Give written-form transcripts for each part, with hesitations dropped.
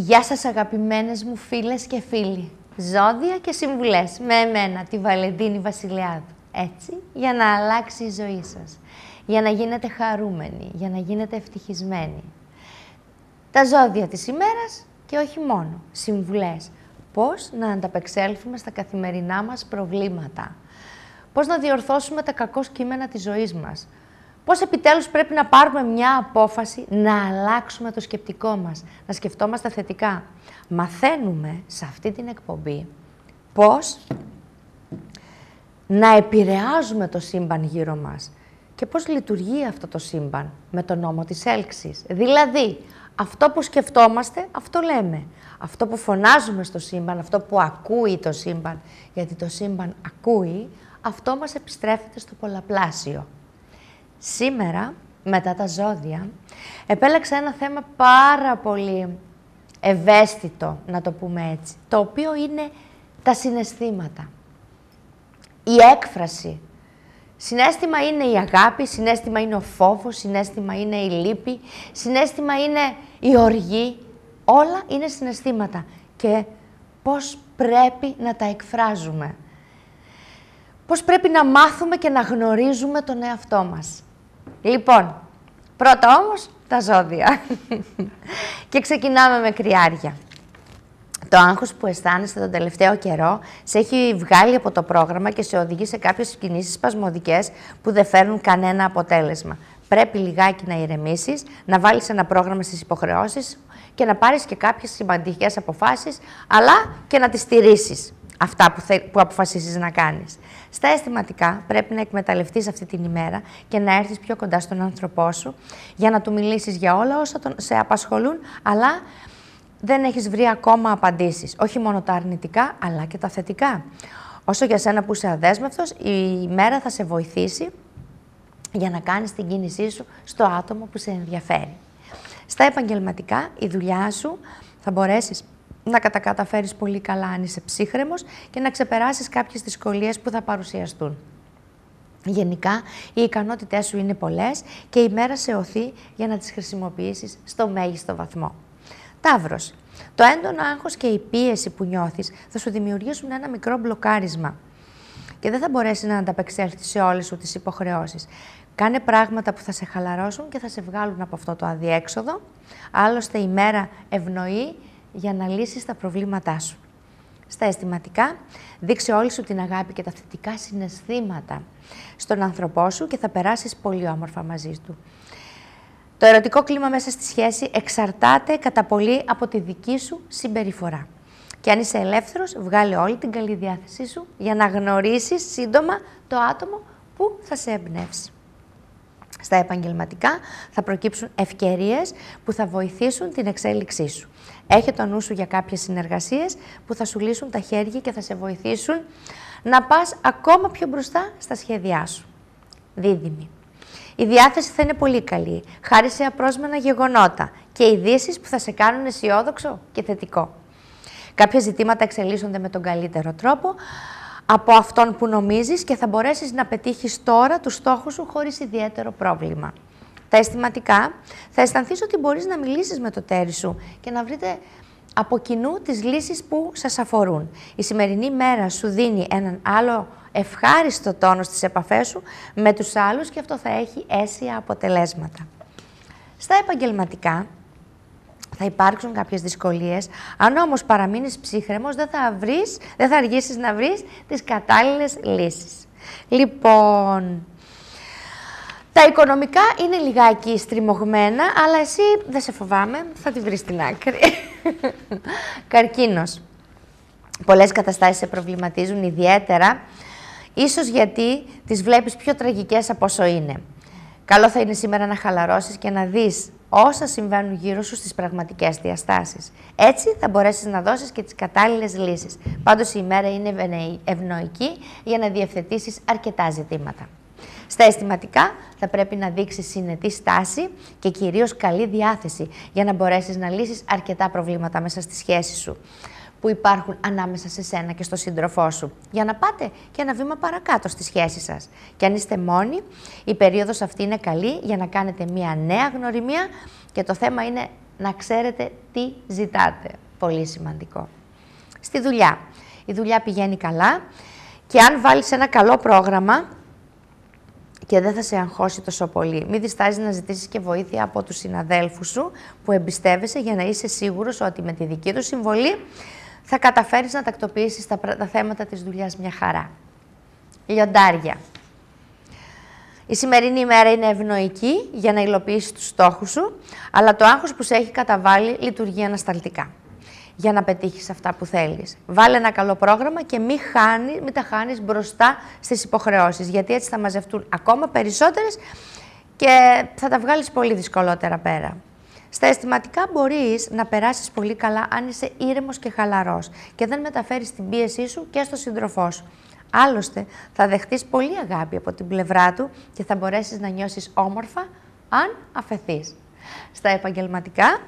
Γεια σας αγαπημένες μου φίλες και φίλοι, ζώδια και συμβουλές με εμένα, τη Βαλεντίνη Βασιλιάδου. Έτσι, για να αλλάξει η ζωή σας, για να γίνετε χαρούμενοι, για να γίνετε ευτυχισμένοι. Τα ζώδια της ημέρας και όχι μόνο, συμβουλές. Πώς να ανταπεξέλθουμε στα καθημερινά μας προβλήματα. Πώς να διορθώσουμε τα κακό κείμενα της ζωής μας. Πώς επιτέλους πρέπει να πάρουμε μια απόφαση να αλλάξουμε το σκεπτικό μας, να σκεφτόμαστε θετικά. Μαθαίνουμε σε αυτή την εκπομπή πώς να επηρεάζουμε το σύμπαν γύρω μας και πώς λειτουργεί αυτό το σύμπαν με τον νόμο της έλξης. Δηλαδή, αυτό που σκεφτόμαστε, αυτό λέμε. Αυτό που φωνάζουμε στο σύμπαν, αυτό που ακούει το σύμπαν, γιατί το σύμπαν ακούει, αυτό μας επιστρέφεται στο πολλαπλάσιο. Σήμερα, μετά τα ζώδια, επέλεξα ένα θέμα πάρα πολύ ευαίσθητο, να το πούμε έτσι, το οποίο είναι τα συναισθήματα. Η έκφραση. Συναίσθημα είναι η αγάπη, συναίσθημα είναι ο φόβος, συναίσθημα είναι η λύπη, συναίσθημα είναι η οργή. Όλα είναι συναισθήματα και πώς πρέπει να τα εκφράζουμε. Πώς πρέπει να μάθουμε και να γνωρίζουμε τον εαυτό μας. Λοιπόν, πρώτα όμως τα ζώδια. Και ξεκινάμε με κρυάρια. Το άγχος που αισθάνεστε τον τελευταίο καιρό σε έχει βγάλει από το πρόγραμμα και σε οδηγεί σε κάποιες κινήσεις σπασμωδικές που δεν φέρνουν κανένα αποτέλεσμα. Πρέπει λιγάκι να ηρεμήσεις, να βάλεις ένα πρόγραμμα στις υποχρεώσεις και να πάρεις και κάποιες σημαντικές αποφάσεις, αλλά και να τις στηρίσεις αυτά που αποφασίσεις να κάνεις. Στα αισθηματικά πρέπει να εκμεταλλευτείς αυτή την ημέρα και να έρθεις πιο κοντά στον άνθρωπό σου για να του μιλήσεις για όλα όσα σε απασχολούν, αλλά δεν έχεις βρει ακόμα απαντήσεις. Όχι μόνο τα αρνητικά, αλλά και τα θετικά. Όσο για σένα που είσαι αδέσμευτος, η ημέρα θα σε βοηθήσει για να κάνεις την κίνησή σου στο άτομο που σε ενδιαφέρει. Στα επαγγελματικά, η δουλειά σου θα μπορέσεις να καταφέρεις πολύ καλά αν είσαι ψύχρεμος και να ξεπεράσεις κάποιες δυσκολίες που θα παρουσιαστούν. Γενικά, οι ικανότητές σου είναι πολλές και η μέρα σε οθεί για να τις χρησιμοποιήσεις στο μέγιστο βαθμό. Ταύρος. Το έντονο άγχος και η πίεση που νιώθεις θα σου δημιουργήσουν ένα μικρό μπλοκάρισμα και δεν θα μπορέσεις να ανταπεξέλθεις σε όλες σου τις υποχρεώσεις. Κάνε πράγματα που θα σε χαλαρώσουν και θα σε βγάλουν από αυτό το αδιέξοδο. Άλλωστε, η μέρα ευνοεί για να λύσεις τα προβλήματά σου. Στα αισθηματικά, δείξε όλη σου την αγάπη και τα θετικά συναισθήματα στον άνθρωπό σου και θα περάσεις πολύ όμορφα μαζί του. Το ερωτικό κλίμα μέσα στη σχέση εξαρτάται κατά πολύ από τη δική σου συμπεριφορά. Και αν είσαι ελεύθερος, βγάλε όλη την καλή διάθεσή σου για να γνωρίσεις σύντομα το άτομο που θα σε εμπνεύσει. Στα επαγγελματικά θα προκύψουν ευκαιρίες που θα βοηθήσουν την εξέλιξή σου. Έχε το νου σου για κάποιες συνεργασίες που θα σου λύσουν τα χέρια και θα σε βοηθήσουν να πας ακόμα πιο μπροστά στα σχέδιά σου. Δίδυμη. Η διάθεση θα είναι πολύ καλή, χάρη σε απρόσμενα γεγονότα και ειδήσεις που θα σε κάνουν αισιόδοξο και θετικό. Κάποια ζητήματα εξελίσσονται με τον καλύτερο τρόπο από αυτόν που νομίζεις και θα μπορέσεις να πετύχεις τώρα τους στόχους σου χωρίς ιδιαίτερο πρόβλημα. Τα αισθηματικά, θα αισθανθείς ότι μπορείς να μιλήσεις με το τέρι σου και να βρείτε από κοινού τις λύσεις που σας αφορούν. Η σημερινή μέρα σου δίνει έναν άλλο ευχάριστο τόνο στις επαφές σου με τους άλλους και αυτό θα έχει αίσια αποτελέσματα. Στα επαγγελματικά, θα υπάρξουν κάποιες δυσκολίες, αν όμως παραμείνεις ψύχρεμος δεν θα αργήσεις να βρεις τις κατάλληλες λύσεις. Λοιπόν, τα οικονομικά είναι λιγάκι στριμωγμένα, αλλά εσύ δεν σε φοβάμαι, θα τη βρεις στην άκρη. Καρκίνος. Πολλές καταστάσεις σε προβληματίζουν ιδιαίτερα, ίσως γιατί τις βλέπεις πιο τραγικές από όσο είναι. Καλό θα είναι σήμερα να χαλαρώσεις και να δεις όσα συμβαίνουν γύρω σου στις πραγματικές διαστάσεις. Έτσι θα μπορέσεις να δώσεις και τις κατάλληλες λύσεις. Πάντως η ημέρα είναι ευνοϊκή για να διευθετήσεις αρκετά ζητήματα. Στα αισθηματικά θα πρέπει να δείξεις συνετή στάση και κυρίως καλή διάθεση για να μπορέσεις να λύσεις αρκετά προβλήματα μέσα στη σχέση σου που υπάρχουν ανάμεσα σε σένα και στο σύντροφό σου, για να πάτε και ένα βήμα παρακάτω στη σχέση σας. Και αν είστε μόνοι, η περίοδος αυτή είναι καλή για να κάνετε μια νέα γνωριμία και το θέμα είναι να ξέρετε τι ζητάτε. Πολύ σημαντικό. Στη δουλειά. Η δουλειά πηγαίνει καλά και αν βάλεις ένα καλό πρόγραμμα και δεν θα σε αγχώσει τόσο πολύ. Μην διστάζεις να ζητήσεις και βοήθεια από τους συναδέλφους σου που εμπιστεύεσαι για να είσαι σίγουρος ότι με τη δική του συμβολή θα καταφέρεις να τακτοποιήσεις τα θέματα της δουλειάς μια χαρά. Λιοντάρια. Η σημερινή ημέρα είναι ευνοϊκή για να υλοποιήσεις τους στόχους σου, αλλά το άγχος που σε έχει καταβάλει λειτουργεί ανασταλτικά για να πετύχεις αυτά που θέλεις. Βάλε ένα καλό πρόγραμμα και μην τα χάνεις μπροστά στις υποχρεώσεις, γιατί έτσι θα μαζευτούν ακόμα περισσότερες και θα τα βγάλεις πολύ δυσκολότερα πέρα. Στα αισθηματικά μπορείς να περάσεις πολύ καλά αν είσαι ήρεμος και χαλαρός και δεν μεταφέρεις την πίεσή σου και στο σύντροφό σου. Άλλωστε, θα δεχτείς πολύ αγάπη από την πλευρά του και θα μπορέσεις να νιώσεις όμορφα αν αφεθείς. Στα επαγγελματικά,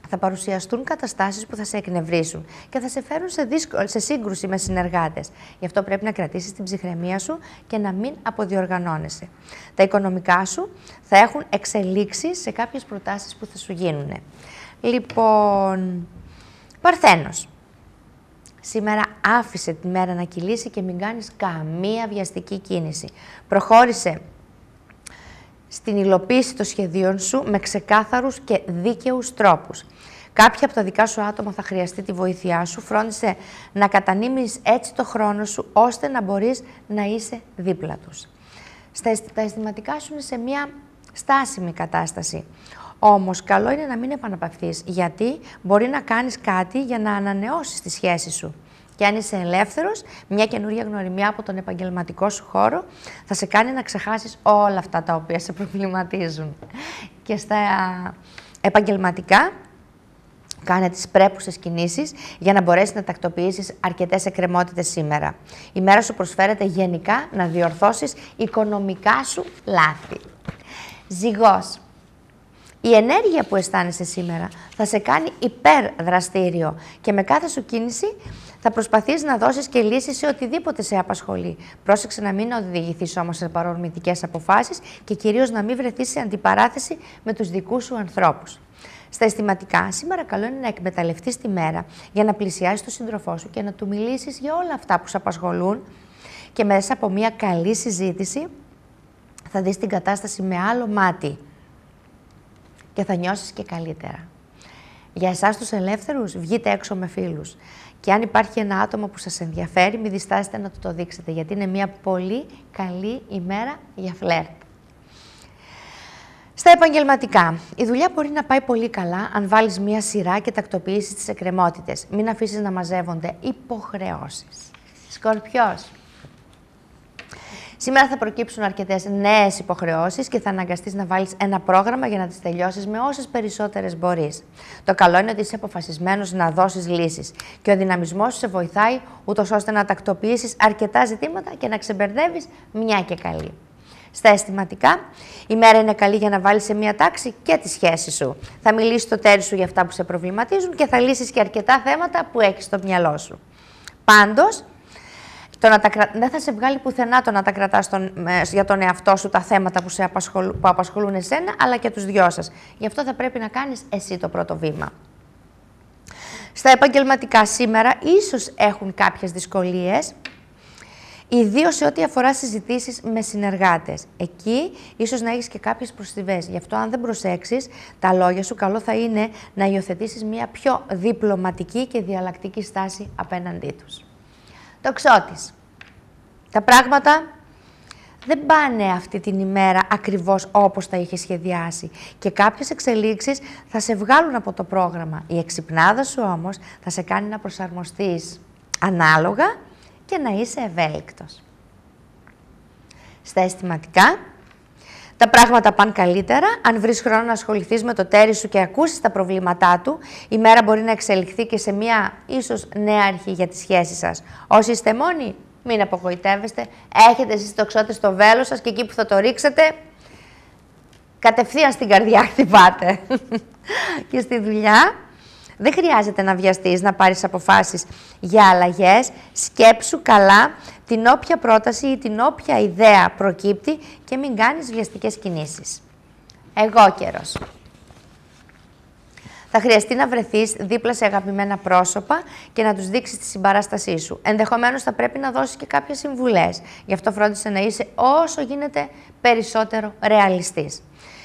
θα παρουσιαστούν καταστάσεις που θα σε εκνευρίσουν και θα σε φέρουν σε σύγκρουση με συνεργάτες. Γι' αυτό πρέπει να κρατήσεις την ψυχραιμία σου και να μην αποδιοργανώνεσαι. Τα οικονομικά σου θα έχουν εξελίξεις σε κάποιες προτάσεις που θα σου γίνουν. Λοιπόν, Παρθένος. Σήμερα άφησε τη μέρα να κυλήσει και μην κάνεις καμία βιαστική κίνηση. Προχώρησε στην υλοποίηση των σχεδίων σου με ξεκάθαρους και δίκαιους τρόπους. Κάποια από τα δικά σου άτομα θα χρειαστεί τη βοήθειά σου. Φρόντισε να κατανείμεις έτσι το χρόνο σου, ώστε να μπορείς να είσαι δίπλα τους. Τα αισθηματικά σου είναι σε μια στάσιμη κατάσταση. Όμως, καλό είναι να μην επαναπαυθείς, γιατί μπορεί να κάνεις κάτι για να ανανεώσεις τη σχέση σου. Και αν είσαι ελεύθερος, μια καινούρια γνωριμία από τον επαγγελματικό σου χώρο θα σε κάνει να ξεχάσεις όλα αυτά τα οποία σε προβληματίζουν. Και στα επαγγελματικά, κάνε τις πρέπουσες κινήσεις για να μπορέσεις να τακτοποιήσεις αρκετές εκκρεμότητες σήμερα. Η μέρα σου προσφέρεται γενικά να διορθώσεις οικονομικά σου λάθη. Ζυγός. Η ενέργεια που αισθάνεσαι σήμερα θα σε κάνει υπερδραστήριο και με κάθε σου κίνηση θα προσπαθείς να δώσεις και λύσεις σε οτιδήποτε σε απασχολεί. Πρόσεξε να μην οδηγηθείς όμως σε παρορμητικές αποφάσεις και κυρίως να μην βρεθείς σε αντιπαράθεση με τους δικούς σου ανθρώπους. Στα αισθηματικά, σήμερα καλό είναι να εκμεταλλευτείς τη μέρα για να πλησιάσεις τον σύντροφό σου και να του μιλήσεις για όλα αυτά που σε απασχολούν και μέσα από μια καλή συζήτηση θα δεις την κατάσταση με άλλο μάτι και θα νιώσεις και καλύτερα. Για εσάς τους ελεύθερους, βγείτε έξω με φίλους. Και αν υπάρχει ένα άτομο που σας ενδιαφέρει, μην διστάσετε να του το δείξετε, γιατί είναι μια πολύ καλή ημέρα για φλερτ. Στα επαγγελματικά, η δουλειά μπορεί να πάει πολύ καλά αν βάλεις μια σειρά και τακτοποιήσεις τις εκκρεμότητες. Μην αφήσεις να μαζεύονται υποχρεώσεις. Σκορπιός. Σήμερα θα προκύψουν αρκετές νέες υποχρεώσεις και θα αναγκαστείς να βάλεις ένα πρόγραμμα για να τις τελειώσεις με όσες περισσότερες μπορείς. Το καλό είναι ότι είσαι αποφασισμένος να δώσεις λύσεις και ο δυναμισμός σου σε βοηθάει ούτως ώστε να τακτοποιήσεις αρκετά ζητήματα και να ξεμπερδεύεις μια και καλή. Στα αισθηματικά, η μέρα είναι καλή για να βάλεις σε μια τάξη και τη σχέση σου. Θα μιλήσεις στο τέρι σου για αυτά που σε προβληματίζουν και θα λύσεις και αρκετά θέματα που έχεις στο μυαλό σου. Πάντως, δεν θα σε βγάλει πουθενά το να τα κρατάς για τον εαυτό σου τα θέματα που απασχολούν εσένα, αλλά και τους δυο σας. Γι' αυτό θα πρέπει να κάνεις εσύ το πρώτο βήμα. Στα επαγγελματικά σήμερα ίσως έχουν κάποιες δυσκολίες, ιδίως σε ό,τι αφορά συζητήσεις με συνεργάτες. Εκεί ίσως να έχεις και κάποιες προστιβές. Γι' αυτό αν δεν προσέξεις τα λόγια σου, καλό θα είναι να υιοθετήσεις μια πιο διπλωματική και διαλλακτική στάση απέναντί τους. Τοξότης. Τα πράγματα δεν πάνε αυτή την ημέρα ακριβώς όπως τα είχε σχεδιάσει και κάποιες εξελίξεις θα σε βγάλουν από το πρόγραμμα. Η εξυπνάδα σου όμως θα σε κάνει να προσαρμοστείς ανάλογα και να είσαι ευέλικτος. Στα αισθηματικά, τα πράγματα πάνε καλύτερα. Αν βρεις χρόνο να ασχοληθείς με το τέρι σου και ακούσεις τα προβλήματά του, η μέρα μπορεί να εξελιχθεί και σε μια ίσως νέα αρχή για τη σχέση σας. Όσοι είστε μόνοι, μην απογοητεύεστε. Έχετε εσείς τοξότες στο βέλος σας και εκεί που θα το ρίξετε, κατευθείαν στην καρδιά χτυπάτε. Και στη δουλειά, δεν χρειάζεται να βιαστείς, να πάρεις αποφάσεις για αλλαγές. Σκέψου καλά την όποια πρόταση ή την όποια ιδέα προκύπτει και μην κάνεις βιαστικές κινήσεις. Εγώ καιρός. Θα χρειαστεί να βρεθείς δίπλα σε αγαπημένα πρόσωπα και να τους δείξεις τη συμπαράστασή σου. Ενδεχομένως θα πρέπει να δώσεις και κάποιες συμβουλές. Γι' αυτό φρόντισε να είσαι όσο γίνεται περισσότερο ρεαλιστής.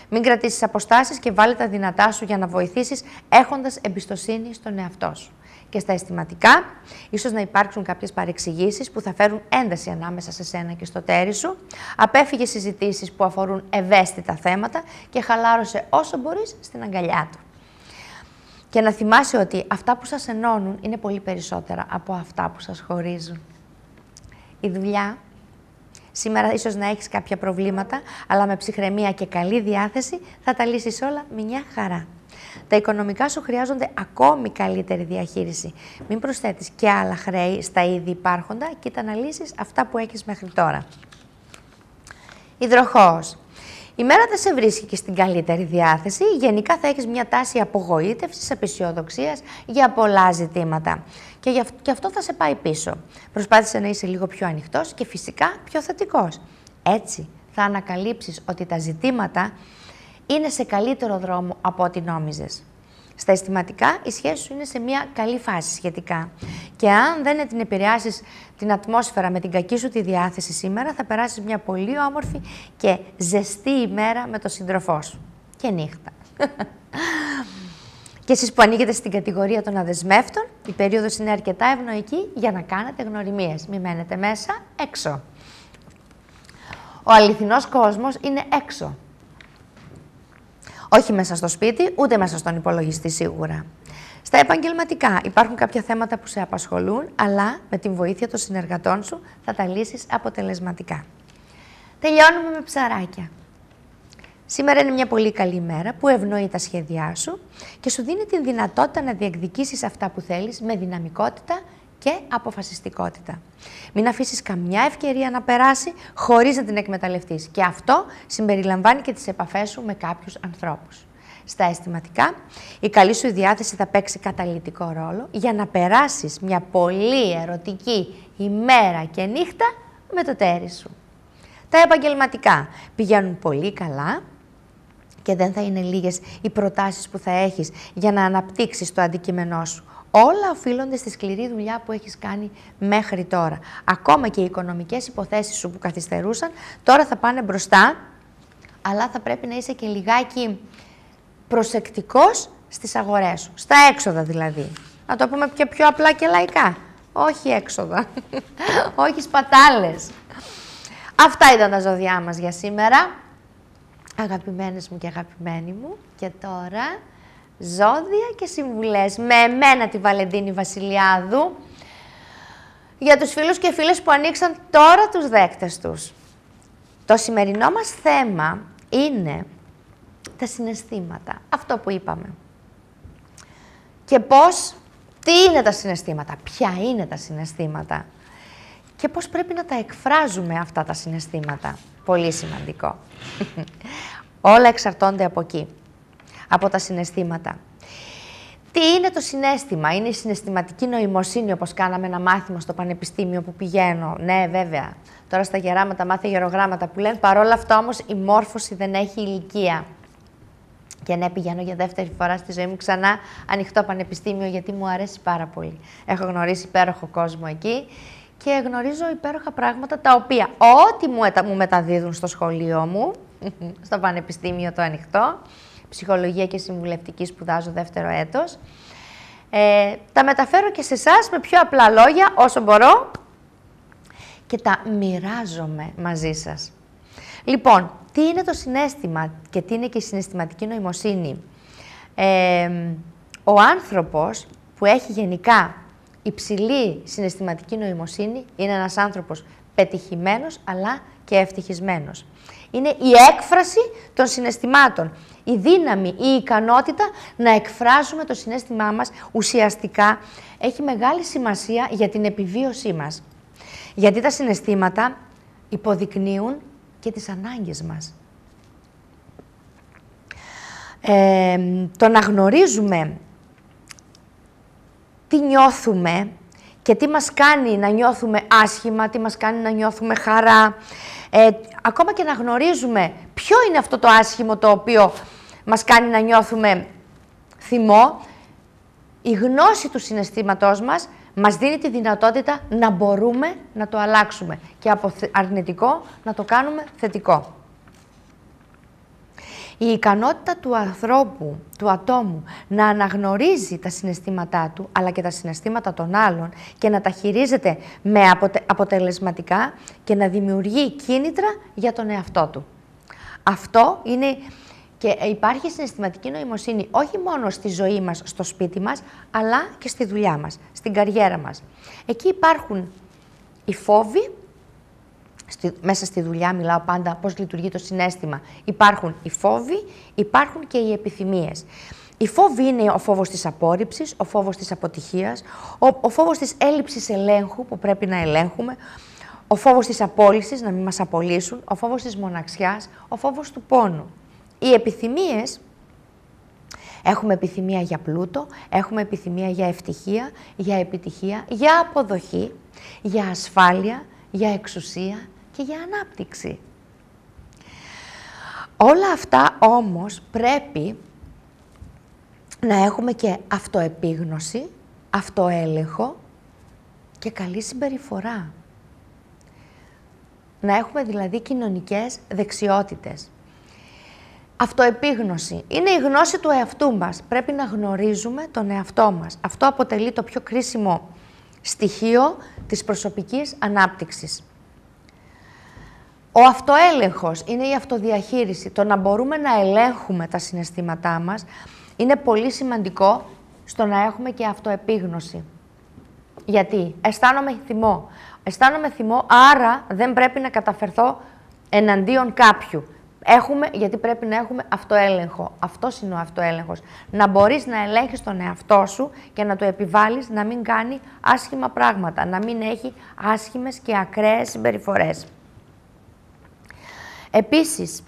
Μην κρατήσεις αποστάσεις και βάλε τα δυνατά σου για να βοηθήσεις έχοντας εμπιστοσύνη στον εαυτό σου. Και στα αισθηματικά, ίσως να υπάρξουν κάποιες παρεξηγήσεις που θα φέρουν ένταση ανάμεσα σε σένα και στο τέρι σου. Απέφυγε συζητήσεις που αφορούν ευαίσθητα θέματα και χαλάρωσε όσο μπορείς στην αγκαλιά του. Και να θυμάσαι ότι αυτά που σας ενώνουν είναι πολύ περισσότερα από αυτά που σας χωρίζουν. Η δουλειά. Σήμερα ίσως να έχεις κάποια προβλήματα, αλλά με ψυχραιμία και καλή διάθεση θα τα λύσεις όλα με μια χαρά. Τα οικονομικά σου χρειάζονται ακόμη καλύτερη διαχείριση. Μην προσθέτεις και άλλα χρέη στα ήδη υπάρχοντα, κοίτα να λύσεις αυτά που έχεις μέχρι τώρα. Υδροχόος. Η μέρα δεν σε βρίσκει και στην καλύτερη διάθεση. Γενικά θα έχεις μια τάση απογοήτευσης, απαισιοδοξίας για πολλά ζητήματα. Και αυτό θα σε πάει πίσω. Προσπάθησε να είσαι λίγο πιο ανοιχτός και φυσικά πιο θετικός. Έτσι θα ανακαλύψεις ότι τα ζητήματα είναι σε καλύτερο δρόμο από ό,τι νόμιζες. Στα αισθηματικά, η σχέση σου είναι σε μια καλή φάση σχετικά. Και αν δεν την επηρεάσεις την ατμόσφαιρα με την κακή σου τη διάθεση σήμερα, θα περάσεις μια πολύ όμορφη και ζεστή ημέρα με τον σύντροφό σου. Και νύχτα. Και εσείς που ανήκετε στην κατηγορία των αδεσμεύτων, η περίοδος είναι αρκετά ευνοϊκή για να κάνετε γνωριμίες. Μη μένετε μέσα, έξω. Ο αληθινός κόσμος είναι έξω. Όχι μέσα στο σπίτι, ούτε μέσα στον υπολογιστή σίγουρα. Στα επαγγελματικά υπάρχουν κάποια θέματα που σε απασχολούν, αλλά με την βοήθεια των συνεργατών σου θα τα λύσεις αποτελεσματικά. Τελειώνουμε με ψαράκια. Σήμερα είναι μια πολύ καλή μέρα που ευνοεί τα σχέδιά σου και σου δίνει την δυνατότητα να διεκδικήσεις αυτά που θέλεις με δυναμικότητα και αποφασιστικότητα. Μην αφήσεις καμιά ευκαιρία να περάσει χωρίς να την εκμεταλλευτείς. Και αυτό συμπεριλαμβάνει και τις επαφές σου με κάποιους ανθρώπους. Στα αισθηματικά, η καλή σου διάθεση θα παίξει καταλυτικό ρόλο για να περάσεις μια πολύ ερωτική ημέρα και νύχτα με το τέρι σου. Τα επαγγελματικά πηγαίνουν πολύ καλά και δεν θα είναι λίγες οι προτάσεις που θα έχεις για να αναπτύξεις το αντικείμενό σου. Όλα οφείλονται στη σκληρή δουλειά που έχεις κάνει μέχρι τώρα. Ακόμα και οι οικονομικές υποθέσεις σου που καθυστερούσαν, τώρα θα πάνε μπροστά, αλλά θα πρέπει να είσαι και λιγάκι προσεκτικός στις αγορές σου. Στα έξοδα δηλαδή. Να το πούμε και πιο απλά και λαϊκά. Όχι έξοδα. Όχι σπατάλες. Αυτά ήταν τα ζώδιά μας για σήμερα. Αγαπημένες μου και αγαπημένοι μου. Και τώρα, ζώδια και συμβουλές με εμένα τη Βαλεντίνη Βασιλιάδου για τους φίλους και φίλες που ανοίξαν τώρα τους δέκτες τους. Το σημερινό μας θέμα είναι τα συναισθήματα. Αυτό που είπαμε. Και πώς, τι είναι τα συναισθήματα, ποια είναι τα συναισθήματα και πώς πρέπει να τα εκφράζουμε αυτά τα συναισθήματα. Πολύ σημαντικό. Όλα εξαρτώνται από εκεί, από τα συναισθήματα. Τι είναι το συναίσθημα? Είναι η συναισθηματική νοημοσύνη, όπως κάναμε ένα μάθημα στο πανεπιστήμιο που πηγαίνω. Ναι, βέβαια. Τώρα στα γεράματα μάθει γερογράμματα που λένε, παρόλα αυτά όμως η μόρφωση δεν έχει ηλικία. Και ναι, πηγαίνω για δεύτερη φορά στη ζωή μου ξανά ανοιχτό πανεπιστήμιο, γιατί μου αρέσει πάρα πολύ. Έχω γνωρίσει υπέροχο κόσμο εκεί και γνωρίζω υπέροχα πράγματα τα οποία ό,τι μου μεταδίδουν στο σχολείο μου, στο πανεπιστήμιο το ανοιχτό, ψυχολογία και συμβουλευτική σπουδάζω δεύτερο έτος, τα μεταφέρω και σε εσάς με πιο απλά λόγια όσο μπορώ και τα μοιράζομαι μαζί σας. Λοιπόν, τι είναι το συναίσθημα και τι είναι και η συναισθηματική νοημοσύνη? Ο άνθρωπος που έχει γενικά υψηλή συναισθηματική νοημοσύνη είναι ένας άνθρωπος πετυχημένος αλλά και ευτυχισμένος. Είναι η έκφραση των συναισθημάτων. Η δύναμη, η ικανότητα να εκφράζουμε το συναίσθημά μας ουσιαστικά έχει μεγάλη σημασία για την επιβίωσή μας. Γιατί τα συναισθήματα υποδεικνύουν και τις ανάγκες μας. Το να γνωρίζουμε τι νιώθουμε και τι μας κάνει να νιώθουμε άσχημα, τι μας κάνει να νιώθουμε χαρά, ακόμα και να γνωρίζουμε ποιο είναι αυτό το άσχημο το οποίο μας κάνει να νιώθουμε θυμό, η γνώση του συναισθήματός μας δίνει τη δυνατότητα να μπορούμε να το αλλάξουμε και από αρνητικό να το κάνουμε θετικό. Η ικανότητα του ανθρώπου, του ατόμου, να αναγνωρίζει τα συναισθήματά του, αλλά και τα συναισθήματα των άλλων και να τα χειρίζεται με αποτελεσματικά και να δημιουργεί κίνητρα για τον εαυτό του. Αυτό είναι και υπάρχει συναισθηματική νοημοσύνη όχι μόνο στη ζωή μας, στο σπίτι μας, αλλά και στη δουλειά μας, στην καριέρα μας. Εκεί υπάρχουν οι φόβοι. Μέσα στη δουλειά μιλάω πάντα πώς λειτουργεί το συναίσθημα. Υπάρχουν οι φόβοι, υπάρχουν και οι επιθυμίες. Οι φόβοι είναι ο φόβος της απόρριψης, ο φόβος της αποτυχίας, ο φόβος της έλλειψης ελέγχου που πρέπει να ελέγχουμε, ο φόβος της απόλυσης, να μην μας απολύσουν, ο φόβος της μοναξιάς, ο φόβος του πόνου. Οι επιθυμίες, έχουμε επιθυμία για πλούτο, έχουμε επιθυμία για ευτυχία, για επιτυχία, για αποδοχή, για ασφάλεια, για εξουσία και για ανάπτυξη. Όλα αυτά όμως πρέπει να έχουμε και αυτοεπίγνωση, αυτοέλεγχο και καλή συμπεριφορά. Να έχουμε δηλαδή κοινωνικές δεξιότητες. Αυτοεπίγνωση είναι η γνώση του εαυτού μας. Πρέπει να γνωρίζουμε τον εαυτό μας. Αυτό αποτελεί το πιο κρίσιμο στοιχείο της προσωπικής ανάπτυξης. Ο αυτοέλεγχος είναι η αυτοδιαχείριση. Το να μπορούμε να ελέγχουμε τα συναισθήματά μας είναι πολύ σημαντικό στο να έχουμε και αυτοεπίγνωση. Γιατί αισθάνομαι θυμό. Αισθάνομαι θυμό, άρα δεν πρέπει να καταφερθώ εναντίον κάποιου. Γιατί πρέπει να έχουμε αυτοέλεγχο. Αυτός είναι ο αυτοέλεγχος. Να μπορείς να ελέγχεις τον εαυτό σου και να του επιβάλλεις να μην κάνει άσχημα πράγματα, να μην έχει άσχημες και ακραίες συμπεριφορές. Επίσης,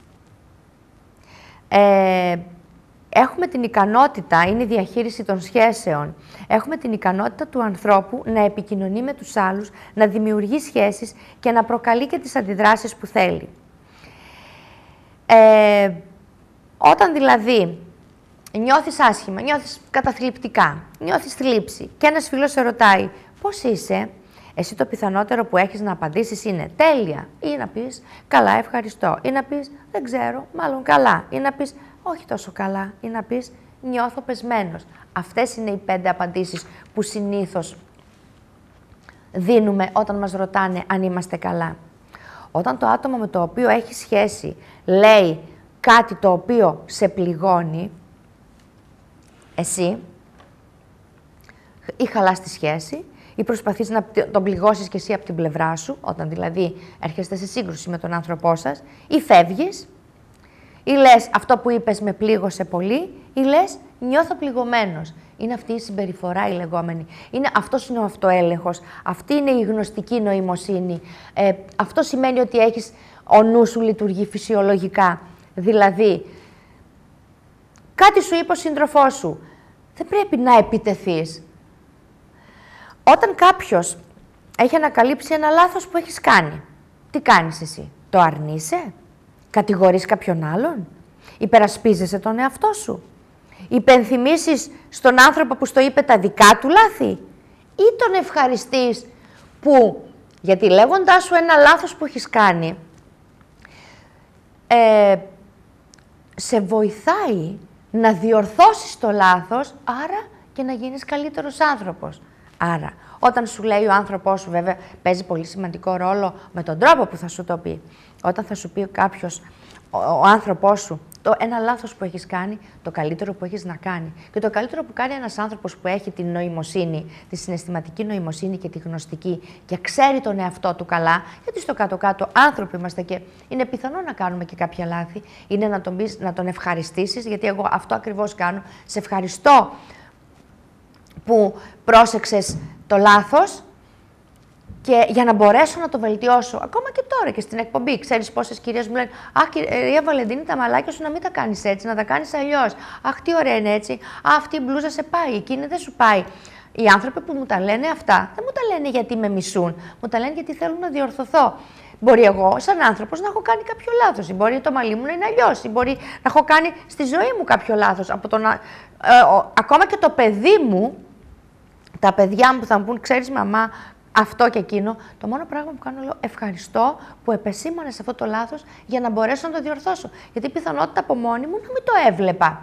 έχουμε την ικανότητα, είναι η διαχείριση των σχέσεων, έχουμε την ικανότητα του ανθρώπου να επικοινωνεί με τους άλλους, να δημιουργεί σχέσεις και να προκαλεί και τις αντιδράσεις που θέλει. Όταν δηλαδή νιώθεις άσχημα, νιώθεις καταθλιπτικά, νιώθεις θλίψη και ένας φίλος σε ρωτάει πώς είσαι, εσύ το πιθανότερο που έχεις να απαντήσεις είναι τέλεια ή να πεις καλά ευχαριστώ ή να πεις δεν ξέρω, μάλλον καλά ή να πεις όχι τόσο καλά ή να πεις νιώθω πεσμένος. Αυτές είναι οι 5 απαντήσεις που συνήθως δίνουμε όταν μας ρωτάνε αν είμαστε καλά. Όταν το άτομο με το οποίο έχει σχέση λέει κάτι το οποίο σε πληγώνει, εσύ ή χαλάς τη σχέση ή προσπαθείς να τον πληγώσεις και εσύ από την πλευρά σου, όταν δηλαδή έρχεστε σε σύγκρουση με τον άνθρωπό σας, ή φεύγεις, ή λες αυτό που είπες με πλήγωσε πολύ, ή λες νιώθω πληγωμένος. Είναι αυτή η συμπεριφορά η λεγόμενη. Αυτός είναι ο αυτοέλεγχος. Αυτή είναι η γνωστική νοημοσύνη. Αυτό σημαίνει ότι ο νου σου λειτουργεί φυσιολογικά. Δηλαδή, κάτι σου είπε ο σύντροφός σου. Δεν πρέπει να επιτεθείς. Όταν κάποιος έχει ανακαλύψει ένα λάθος που έχεις κάνει, τι κάνεις εσύ? Το αρνείσαι? Κατηγορείς κάποιον άλλον? Υπερασπίζεσαι τον εαυτό σου? Υπενθυμίσεις στον άνθρωπο που στο είπε τα δικά του λάθη? Ή τον ευχαριστείς που, γιατί λέγοντάς σου ένα λάθος που έχεις κάνει, σε βοηθάει να διορθώσεις το λάθος, άρα και να γίνεις καλύτερος άνθρωπος. Άρα, όταν σου λέει ο άνθρωπός σου, βέβαια, παίζει πολύ σημαντικό ρόλο με τον τρόπο που θα σου το πει. Όταν θα σου πει κάποιος, ο άνθρωπός σου, ένα λάθος που έχεις κάνει, το καλύτερο που έχεις να κάνει. Και το καλύτερο που κάνει ένας άνθρωπος που έχει την νοημοσύνη, τη συναισθηματική νοημοσύνη και τη γνωστική και ξέρει τον εαυτό του καλά, γιατί στο κάτω-κάτω άνθρωποι είμαστε και είναι πιθανό να κάνουμε και κάποια λάθη, είναι να τον πεις, να τον ευχαριστήσεις, γιατί εγώ αυτό ακριβώς κάνω. Σε ευχαριστώ που πρόσεξες το λάθος και για να μπορέσω να το βελτιώσω. Ακόμα και τώρα και στην εκπομπή. Ξέρεις πόσες κυρίες μου λένε «Αχ, κυρία Βαλεντίνη, τα μαλάκια σου να μην τα κάνεις έτσι, να τα κάνεις αλλιώς. Αχ, τι ωραία είναι έτσι. Αυτή η μπλούζα σε πάει, εκείνη δεν σου πάει». Οι άνθρωποι που μου τα λένε αυτά, δεν μου τα λένε γιατί με μισούν. Μου τα λένε γιατί θέλουν να διορθωθώ. Μπορεί εγώ, σαν άνθρωπος, να έχω κάνει κάποιο λάθος. Ή μπορεί το μαλλί μου να είναι αλλιώς. Ή μπορεί να έχω κάνει στη ζωή μου κάποιο λάθος. Ακόμα και το παιδί μου, τα παιδιά μου που θα μου πούν, ξέρεις μαμά, αυτό και εκείνο, το μόνο πράγμα που κάνω, λέω ευχαριστώ που επεσήμανες αυτό το λάθος για να μπορέσω να το διορθώσω. Γιατί πιθανότητα από μόνη μου να μην το έβλεπα.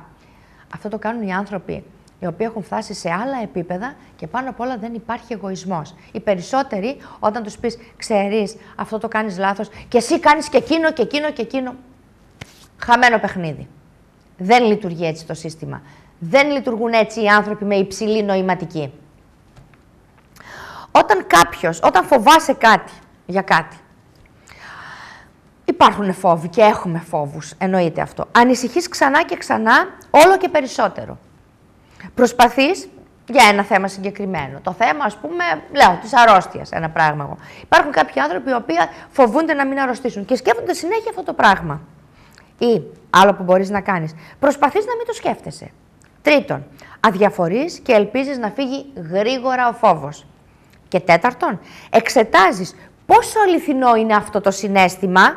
Αυτό το κάνουν οι άνθρωποι οι οποίοι έχουν φτάσει σε άλλα επίπεδα και πάνω απ' όλα δεν υπάρχει εγωισμός. Οι περισσότεροι, όταν τους πεις, ξέρεις, αυτό το κάνεις λάθος και εσύ κάνεις και εκείνο και εκείνο και εκείνο, χαμένο παιχνίδι. Δεν λειτουργεί έτσι το σύστημα. Δεν λειτουργούν έτσι οι άνθρωποι με υψηλή νοηματική. Όταν φοβάσαι κάτι για κάτι, υπάρχουν φόβοι και έχουμε φόβους, εννοείται αυτό. Ανησυχείς ξανά και ξανά, όλο και περισσότερο. Προσπαθείς για ένα θέμα συγκεκριμένο. Το θέμα, ας πούμε, λέω, της αρρώστιας, ένα πράγμα εγώ. Υπάρχουν κάποιοι άνθρωποι οι οποίοι φοβούνται να μην αρρωστήσουν και σκέφτονται συνέχεια αυτό το πράγμα. Ή, άλλο που μπορείς να κάνεις, προσπαθείς να μην το σκέφτεσαι. Τρίτον, αδιαφορείς και ελπίζεις να φύγει γρήγορα ο φόβος. Και τέταρτον, εξετάζεις πόσο αληθινό είναι αυτό το συναίσθημα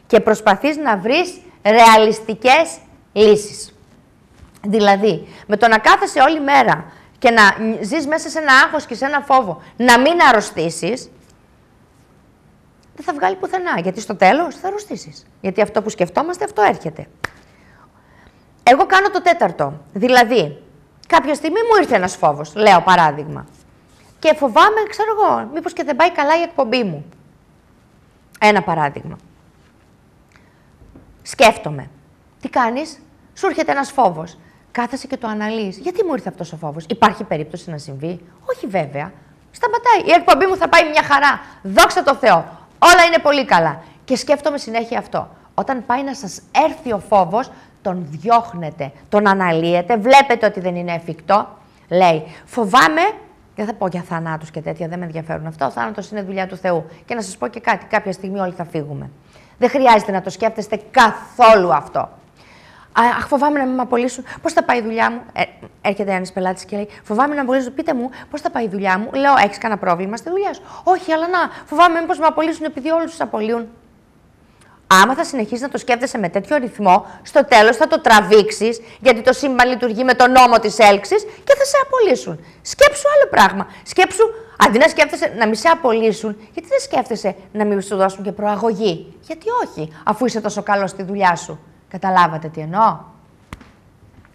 και προσπαθείς να βρεις ρεαλιστικές λύσεις. Δηλαδή, με το να κάθεσαι όλη μέρα και να ζεις μέσα σε ένα άγχος και σε ένα φόβο, να μην αρρωστήσεις, δεν θα βγάλει πουθενά, γιατί στο τέλος θα αρρωστήσεις. Γιατί αυτό που σκεφτόμαστε, αυτό έρχεται. Εγώ κάνω το τέταρτο, δηλαδή, κάποια στιγμή μου ήρθε ένας φόβος, λέω παράδειγμα, και φοβάμαι, ξέρω εγώ, μήπως και δεν πάει καλά η εκπομπή μου. Ένα παράδειγμα. Σκέφτομαι. Τι κάνεις? Σου έρχεται ένας φόβος. Κάθεσαι και το αναλύεις. Γιατί μου ήρθε αυτός ο φόβος? Υπάρχει περίπτωση να συμβεί? Όχι βέβαια. Σταματάει. Η εκπομπή μου θα πάει μια χαρά. Δόξα τω Θεώ. Όλα είναι πολύ καλά. Και σκέφτομαι συνέχεια αυτό. Όταν πάει να σας έρθει ο φόβος, τον διώχνετε, τον αναλύετε, βλέπετε ότι δεν είναι εφικτό. Λέει, φοβάμαι. Δεν θα πω για θανάτους και τέτοια, δεν με ενδιαφέρουν αυτά. Ο θάνατος είναι δουλειά του Θεού. Και να σας πω και κάτι, κάποια στιγμή όλοι θα φύγουμε. Δεν χρειάζεται να το σκέφτεστε καθόλου αυτό. Αχ, φοβάμαι να μην με απολύσουν. Πώς θα πάει η δουλειά μου? Έρχεται ένας πελάτης και λέει: φοβάμαι να με απολύσουν. Πείτε μου, πώς θα πάει η δουλειά μου? Λέω: έχεις κανένα πρόβλημα στη δουλειά σου? Όχι, αλλά να, φοβάμαι μήπως με απολύσουν επειδή όλους τους απολύουν. Άμα θα συνεχίσεις να το σκέφτεσαι με τέτοιο ρυθμό, στο τέλος θα το τραβήξεις, γιατί το σύμπαν λειτουργεί με τον νόμο της έλξης και θα σε απολύσουν. Σκέψου άλλο πράγμα. Σκέψου, αντί να σκέφτεσαι να μην σε απολύσουν, γιατί δεν σκέφτεσαι να μην σου δώσουν και προαγωγή? Γιατί όχι, αφού είσαι τόσο καλός στη δουλειά σου. Καταλάβατε τι εννοώ?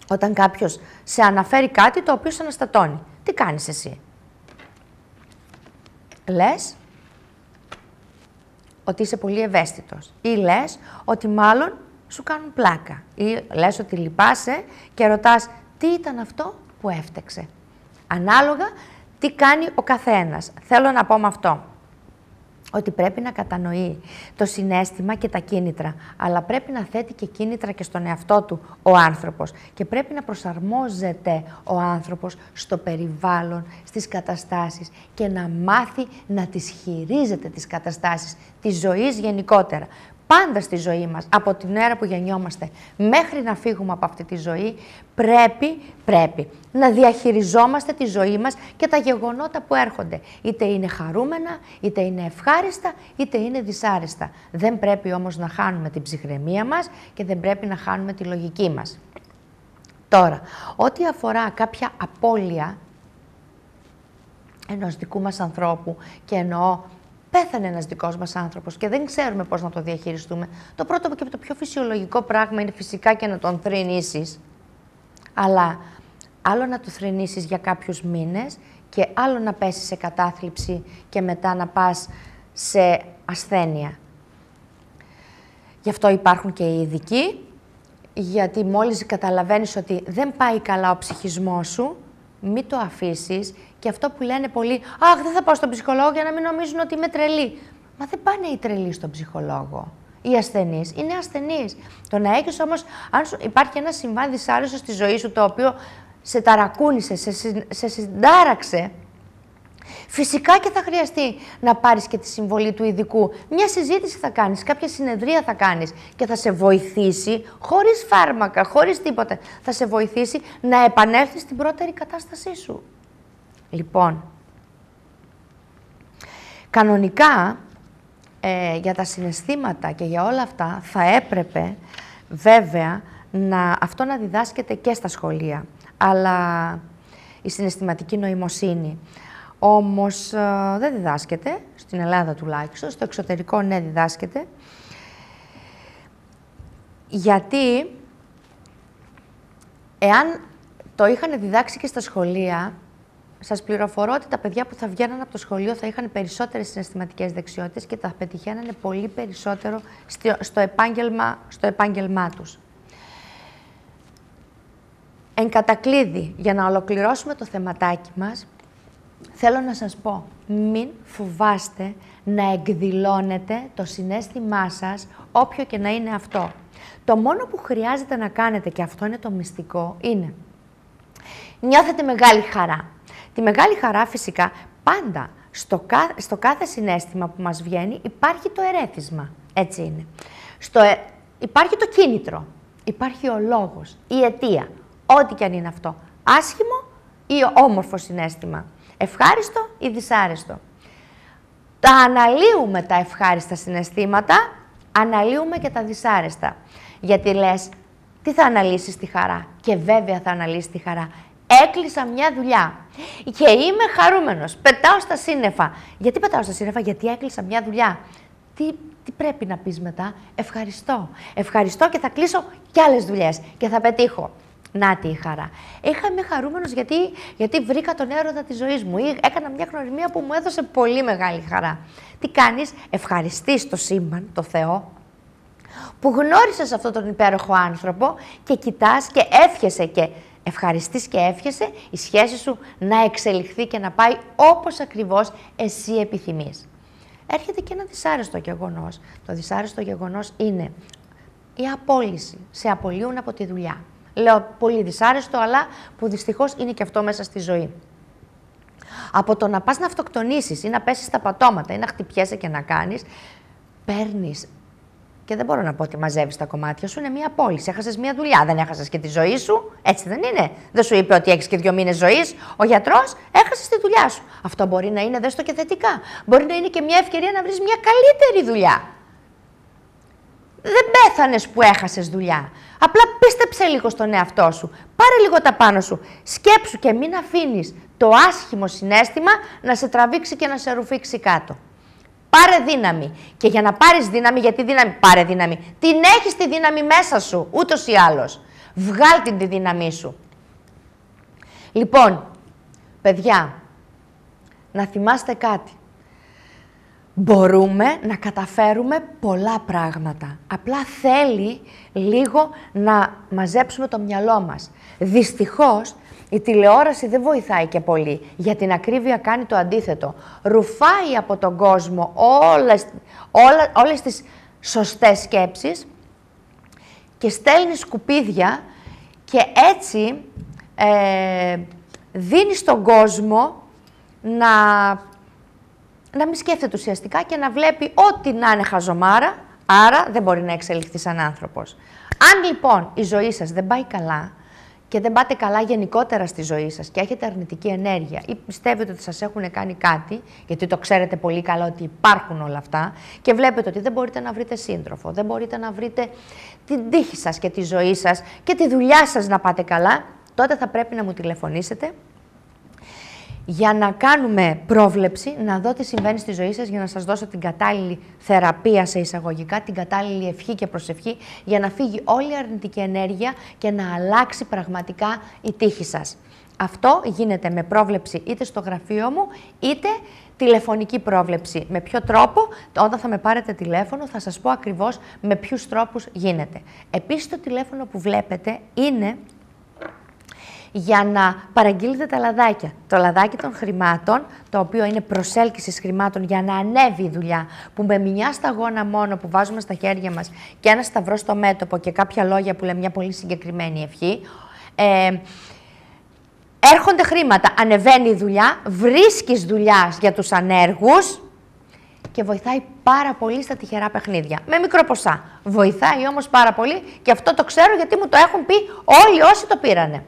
Όταν κάποιος σε αναφέρει κάτι το οποίο σε αναστατώνει, τι κάνεις εσύ? Λες ότι είσαι πολύ ευαίσθητος ή λες ότι μάλλον σου κάνουν πλάκα ή λες ότι λυπάσαι και ρωτάς τι ήταν αυτό που έφτεξε. Ανάλογα τι κάνει ο καθένας. Θέλω να πω με αυτό ότι πρέπει να κατανοεί το συναίσθημα και τα κίνητρα, αλλά πρέπει να θέτει και κίνητρα και στον εαυτό του ο άνθρωπος και πρέπει να προσαρμόζεται ο άνθρωπος στο περιβάλλον, στις καταστάσεις και να μάθει να τις χειρίζεται τις καταστάσεις της ζωής γενικότερα. Πάντα στη ζωή μας, από την μέρα που γεννιόμαστε μέχρι να φύγουμε από αυτή τη ζωή, πρέπει να διαχειριζόμαστε τη ζωή μας και τα γεγονότα που έρχονται. Είτε είναι χαρούμενα, είτε είναι ευχάριστα, είτε είναι δυσάρεστα. Δεν πρέπει όμως να χάνουμε την ψυχραιμία μας και δεν πρέπει να χάνουμε τη λογική μας. Τώρα, ό,τι αφορά κάποια απώλεια ενός δικού μας ανθρώπου και εννοώ πέθανε ένας δικός μας άνθρωπος και δεν ξέρουμε πώς να το διαχειριστούμε, το πρώτο και το πιο φυσιολογικό πράγμα είναι φυσικά και να τον θρηνήσεις. Αλλά άλλο να το θρηνήσεις για κάποιους μήνες και άλλο να πέσεις σε κατάθλιψη και μετά να πας σε ασθένεια. Γι' αυτό υπάρχουν και οι ειδικοί, γιατί μόλις καταλαβαίνεις ότι δεν πάει καλά ο ψυχισμός σου, μην το αφήσεις. Και αυτό που λένε πολλοί, αχ, δεν θα πάω στον ψυχολόγο για να μην νομίζουν ότι είμαι τρελή. Μα δεν πάνε οι τρελοί στον ψυχολόγο. Οι ασθενείς είναι ασθενείς. Το να έχεις όμως, αν υπάρχει ένα συμβάν δυσάρεστο στη ζωή σου, το οποίο σε ταρακούνησε, σε συντάραξε, φυσικά και θα χρειαστεί να πάρεις και τη συμβολή του ειδικού. Μια συζήτηση θα κάνεις, κάποια συνεδρία θα κάνεις και θα σε βοηθήσει, χωρίς φάρμακα, χωρίς τίποτα, θα σε βοηθήσει να επανέλθεις στην πρώτερη κατάστασή σου. Λοιπόν, κανονικά για τα συναισθήματα και για όλα αυτά θα έπρεπε βέβαια αυτό να διδάσκεται και στα σχολεία. Αλλά η συναισθηματική νοημοσύνη όμως δεν διδάσκεται, στην Ελλάδα τουλάχιστον, στο εξωτερικό ναι διδάσκεται, γιατί εάν το είχαν διδάξει και στα σχολεία, σας πληροφορώ ότι τα παιδιά που θα βγαίναν από το σχολείο θα είχαν περισσότερες συναισθηματικές δεξιότητες και θα πετυχαίνανε πολύ περισσότερο στο επάγγελμά τους. Εν κατακλείδη, για να ολοκληρώσουμε το θεματάκι μας, θέλω να σας πω, μην φοβάστε να εκδηλώνετε το συναίσθημά σας, όποιο και να είναι αυτό. Το μόνο που χρειάζεται να κάνετε, και αυτό είναι το μυστικό, είναι νιώθετε μεγάλη χαρά. Τη μεγάλη χαρά φυσικά πάντα στο κάθε συναίσθημα που μας βγαίνει υπάρχει το ερέθισμα, έτσι είναι. Υπάρχει το κίνητρο, υπάρχει ο λόγος, η αιτία, ό,τι και αν είναι αυτό. Άσχημο ή όμορφο συναίσθημα, ευχάριστο ή δυσάρεστο. Τα αναλύουμε τα ευχάριστα συναισθήματα, αναλύουμε και τα δυσάρεστα. Γιατί λες, τι θα αναλύσεις τη χαρά? Και βέβαια θα αναλύσεις τη χαρά. Έκλεισα μια δουλειά και είμαι χαρούμενος, πετάω στα σύννεφα. Γιατί πετάω στα σύννεφα? Γιατί έκλεισα μια δουλειά. Τι πρέπει να πεις μετά? Ευχαριστώ. Ευχαριστώ και θα κλείσω κι άλλες δουλειές και θα πετύχω. Νάτι η χαρά. Είμαι χαρούμενος γιατί βρήκα τον έρωτα της ζωής μου ή έκανα μια γνωριμία που μου έδωσε πολύ μεγάλη χαρά. Τι κάνεις? Ευχαριστείς το σύμπαν, το Θεό, που γνώρισες αυτόν τον υπέροχο άνθρωπο και κοιτάς και εύχεσαι και ευχαριστείς και εύχεσαι η σχέση σου να εξελιχθεί και να πάει όπως ακριβώς εσύ επιθυμείς. Έρχεται και ένα δυσάρεστο γεγονός. Το δυσάρεστο γεγονός είναι η απόλυση. Σε απολύουν από τη δουλειά. Λέω πολύ δυσάρεστο, αλλά που δυστυχώς είναι και αυτό μέσα στη ζωή. Από το να πας να αυτοκτονήσεις ή να πέσεις στα πατώματα ή να χτυπιέσαι και να κάνεις, παίρνεις. Και δεν μπορώ να πω ότι μαζεύεις τα κομμάτια σου, είναι μία απόλυση. Έχασες μία δουλειά, δεν έχασες και τη ζωή σου. Έτσι δεν είναι? Δεν σου είπε ότι έχεις και 2 μήνες ζωής ο γιατρός, έχασες τη δουλειά σου. Αυτό μπορεί να είναι, δες το και θετικά. Μπορεί να είναι και μια ευκαιρία να βρεις μια καλύτερη δουλειά. Δεν πέθανες που έχασες δουλειά. Απλά πίστεψε λίγο στον εαυτό σου. Πάρε λίγο τα πάνω σου. Σκέψου και μην αφήνεις το άσχημο συναίσθημα να σε τραβήξει και να σε ρουφήξει κάτω. Πάρε δύναμη. Και για να πάρεις δύναμη, γιατί δύναμη, πάρε δύναμη. Την έχεις τη δύναμη μέσα σου, ούτως ή άλλως. Βγάλ' την τη δύναμή σου. Λοιπόν, παιδιά, να θυμάστε κάτι. Μπορούμε να καταφέρουμε πολλά πράγματα. Απλά θέλει λίγο να μαζέψουμε το μυαλό μας. Δυστυχώς, η τηλεόραση δεν βοηθάει και πολύ. Για την ακρίβεια κάνει το αντίθετο. Ρουφάει από τον κόσμο όλες τις σωστές σκέψεις και στέλνει σκουπίδια και έτσι δίνει στον κόσμο να μην σκέφτεται ουσιαστικά και να βλέπει ό,τι να είναι χαζομάρα, άρα δεν μπορεί να εξελιχθεί σαν άνθρωπος. Αν λοιπόν η ζωή σας δεν πάει καλά και δεν πάτε καλά γενικότερα στη ζωή σας και έχετε αρνητική ενέργεια ή πιστεύετε ότι σας έχουν κάνει κάτι, γιατί το ξέρετε πολύ καλά ότι υπάρχουν όλα αυτά και βλέπετε ότι δεν μπορείτε να βρείτε σύντροφο, δεν μπορείτε να βρείτε την τύχη σας και τη ζωή σας και τη δουλειά σας να πάτε καλά, τότε θα πρέπει να μου τηλεφωνήσετε για να κάνουμε πρόβλεψη, να δω τι συμβαίνει στη ζωή σας, για να σας δώσω την κατάλληλη θεραπεία σε εισαγωγικά, την κατάλληλη ευχή και προσευχή, για να φύγει όλη η αρνητική ενέργεια και να αλλάξει πραγματικά η τύχη σας. Αυτό γίνεται με πρόβλεψη είτε στο γραφείο μου, είτε τηλεφωνική πρόβλεψη. Με ποιο τρόπο? Όταν θα με πάρετε τηλέφωνο θα σας πω ακριβώς με ποιους τρόπους γίνεται. Επίσης το τηλέφωνο που βλέπετε είναι για να παραγγείλετε τα λαδάκια. Το λαδάκι των χρημάτων, το οποίο είναι προσέλκυσης χρημάτων για να ανέβει η δουλειά, που με μια σταγόνα μόνο που βάζουμε στα χέρια μας και ένα σταυρό στο μέτωπο και κάποια λόγια που λέμε μια πολύ συγκεκριμένη ευχή, έρχονται χρήματα, ανεβαίνει η δουλειά, βρίσκεις δουλειά για τους ανέργους και βοηθάει πάρα πολύ στα τυχερά παιχνίδια. Με μικρό ποσά. Βοηθάει όμως πάρα πολύ και αυτό το ξέρω γιατί μου το έχουν πει όλοι όσοι το πήρανε.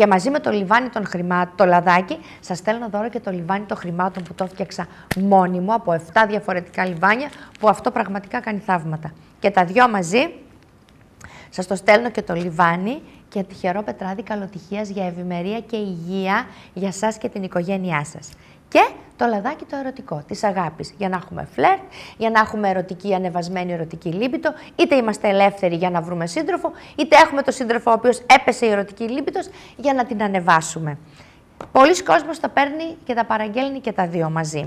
Και μαζί με το λιβάνι των χρημάτων, το λαδάκι, σας στέλνω δώρο και το λιβάνι των χρημάτων που το έφτιαξα μόνη μου από 7 διαφορετικά λιβάνια, που αυτό πραγματικά κάνει θαύματα. Και τα δυο μαζί, σας το στέλνω και το λιβάνι και τυχερό πετράδι καλοτυχίας για ευημερία και υγεία για σας και την οικογένειά σας. Και το λαδάκι το ερωτικό, της αγάπης, για να έχουμε φλερτ, για να έχουμε ερωτική, ανεβασμένη ερωτική λίμπητο, είτε είμαστε ελεύθεροι για να βρούμε σύντροφο, είτε έχουμε το σύντροφο ο οποίος έπεσε η ερωτική λίμπητος για να την ανεβάσουμε. Πολλοί κόσμος τα παίρνει και τα παραγγέλνει και τα δύο μαζί.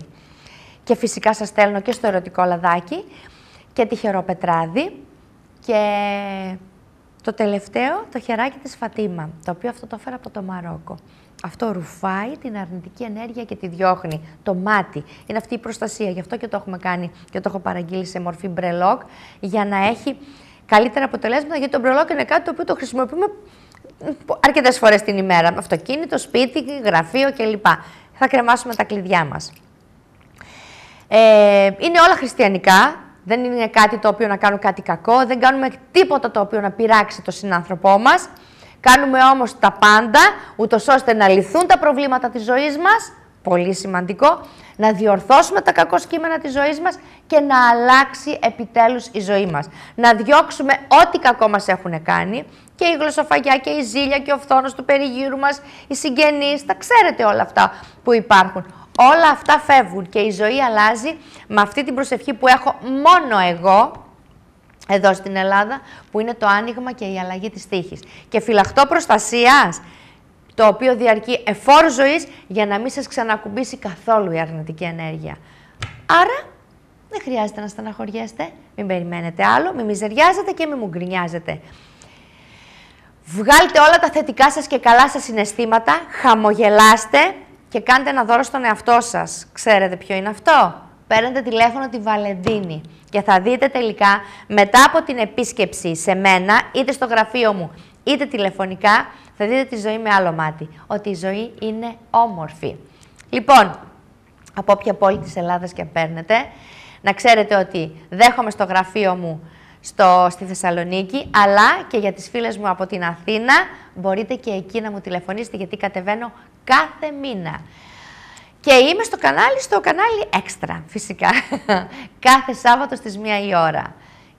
Και φυσικά σας στέλνω και στο ερωτικό λαδάκι και τυχερό πετράδι και το τελευταίο, το χεράκι της Φατίμα, το οποίο αυτό το έφερα από το Μαρόκο. Αυτό ρουφάει την αρνητική ενέργεια και τη διώχνει. Το μάτι. Είναι αυτή η προστασία. Γι' αυτό και το έχουμε κάνει και το έχω παραγγείλει σε μορφή μπρελόκ, για να έχει καλύτερα αποτελέσματα. Γιατί το μπρελόκ είναι κάτι το οποίο το χρησιμοποιούμε αρκετές φορές την ημέρα. Αυτοκίνητο, σπίτι, γραφείο κλπ. Θα κρεμάσουμε τα κλειδιά μας. Είναι όλα χριστιανικά. Δεν είναι κάτι το οποίο να κάνουν κάτι κακό. Δεν κάνουμε τίποτα το οποίο να πειράξει τον συνάνθρωπό μας. Κάνουμε όμως τα πάντα, ούτως ώστε να λυθούν τα προβλήματα της ζωής μας, πολύ σημαντικό, να διορθώσουμε τα κακό κείμενα της ζωής μας και να αλλάξει επιτέλους η ζωή μας. Να διώξουμε ό,τι κακό μας έχουν κάνει, και η γλωσσοφαγιά και η ζήλια και ο φθόνος του περιγύρου μας, οι συγγενείς, τα ξέρετε όλα αυτά που υπάρχουν. Όλα αυτά φεύγουν και η ζωή αλλάζει με αυτή την προσευχή που έχω μόνο εγώ, εδώ στην Ελλάδα, που είναι το άνοιγμα και η αλλαγή της τύχης. Και φυλαχτό προστασίας, το οποίο διαρκεί εφόρου ζωής, για να μην σας ξανακουμπήσει καθόλου η αρνητική ενέργεια. Άρα, δεν χρειάζεται να στεναχωριέστε, μην περιμένετε άλλο, μην μιζεριάζετε και μην μου γκρινιάζετε. Βγάλτε όλα τα θετικά σας και καλά σας συναισθήματα, χαμογελάστε και κάντε ένα δώρο στον εαυτό σας. Ξέρετε ποιο είναι αυτό? Παίρνετε τηλέφωνο τη Βαλεντίνη και θα δείτε τελικά, μετά από την επίσκεψη σε μένα, είτε στο γραφείο μου, είτε τηλεφωνικά, θα δείτε τη ζωή με άλλο μάτι. Ότι η ζωή είναι όμορφη. Λοιπόν, από όποια πόλη της Ελλάδας και παίρνετε, να ξέρετε ότι δέχομαι στο γραφείο μου στη Θεσσαλονίκη, αλλά και για τις φίλες μου από την Αθήνα, μπορείτε και εκεί να μου τηλεφωνήσετε, γιατί κατεβαίνω κάθε μήνα. Και είμαι στο κανάλι Extra, φυσικά, κάθε Σάββατο στις 1 η ώρα.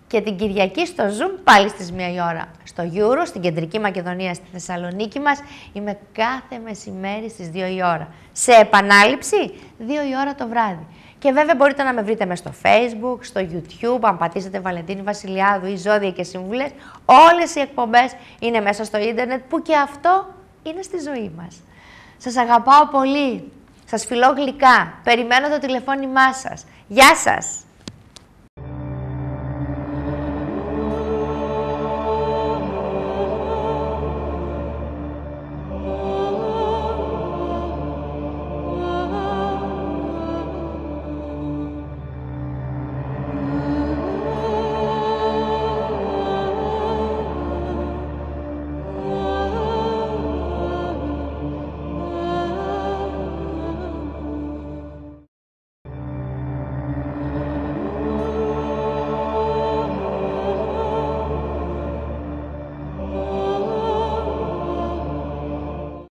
Και την Κυριακή στο Zoom πάλι στις 1 η ώρα. Στο Euro, στην Κεντρική Μακεδονία, στη Θεσσαλονίκη μας, είμαι κάθε μεσημέρι στις 2 η ώρα. Σε επανάληψη, 2 η ώρα το βράδυ. Και βέβαια μπορείτε να με βρείτε μες στο Facebook, στο YouTube, αν πατήσετε Βαλεντίνη Βασιλιάδου ή Ζώδια και Συμβουλές. Όλες οι εκπομπές είναι μέσα στο ίντερνετ, που και αυτό είναι στη ζωή μας. Σας αγαπάω πολύ. Σας φιλώ γλυκά. Περιμένω το τηλεφώνημά σας. Γεια σας!